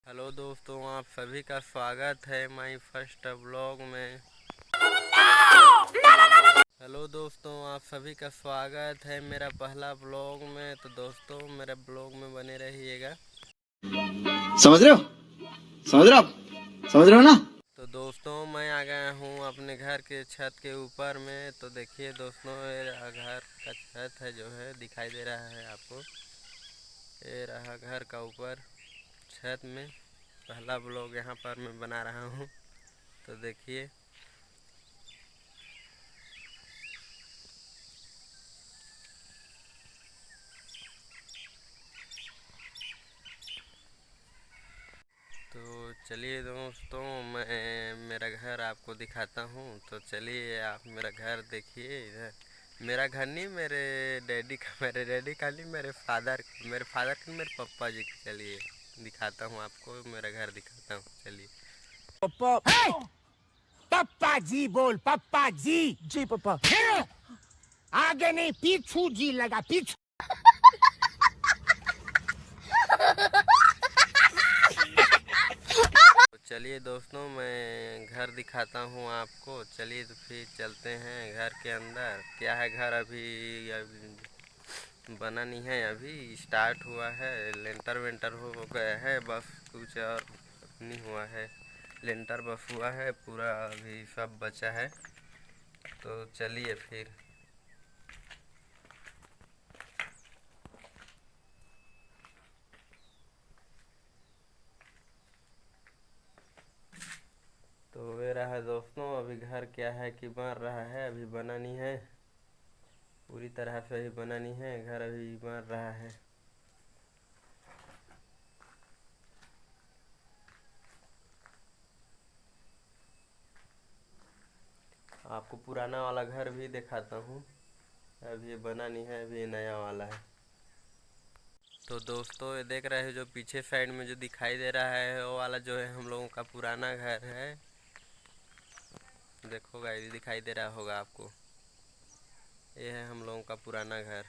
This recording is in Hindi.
हेलो दोस्तों, आप सभी का स्वागत है माय फर्स्ट व्लॉग में। हेलो दोस्तों, आप सभी का स्वागत है मेरा पहला व्लॉग में। तो दोस्तों, मेरे व्लॉग में बने रहिएगा। समझ रहे हो? समझ रहे हो आप? समझ रहे हो ना? तो दोस्तों, मैं आ गया हूँ अपने घर के छत के ऊपर में। तो देखिए दोस्तों, मेरा घर का छत है जो है दिखाई दे रहा है आपको। ये रहा घर का ऊपर छत में। पहला व्लॉग यहाँ पर मैं बना रहा हूँ। तो देखिए, तो चलिए दोस्तों, मैं मेरा घर आपको दिखाता हूँ। तो चलिए आप मेरा घर देखिए। इधर मेरा घर नहीं, मेरे डैडी का नहीं, मेरे फादर का, मेरे पापा जी का। चलिए दिखाता हूँ आपको, मेरा घर दिखाता हूँ। चलिए। पापा पापा जी बोल, पापा जी। जी पापा। आगे नहीं, पीछू जी लगा, पीछू। तो चलिए दोस्तों, मैं घर दिखाता हूँ आपको। चलिए तो फिर चलते हैं घर के अंदर। क्या है, घर अभी बना नहीं है, अभी स्टार्ट हुआ है। लेंटर वेंटर हो गया है, बस कुछ और नहीं हुआ है। लेंटर बस हुआ है, पूरा अभी सब बचा है। तो चलिए फिर। तो ये रहा दोस्तों, अभी घर क्या है कि बन रहा है, अभी बना नहीं है। पूरी तरह से अभी बना नहीं है, घर अभी बन रहा है। आपको पुराना वाला घर भी दिखाता हूँ। अभी ये बना नहीं है, अभी ये नया वाला है। तो दोस्तों, ये देख रहे हो जो पीछे साइड में जो दिखाई दे रहा है, वो वाला जो है हम लोगों का पुराना घर है। देखो गाइस, दिखाई दे रहा होगा आपको। ये है हम लोगों का पुराना घर।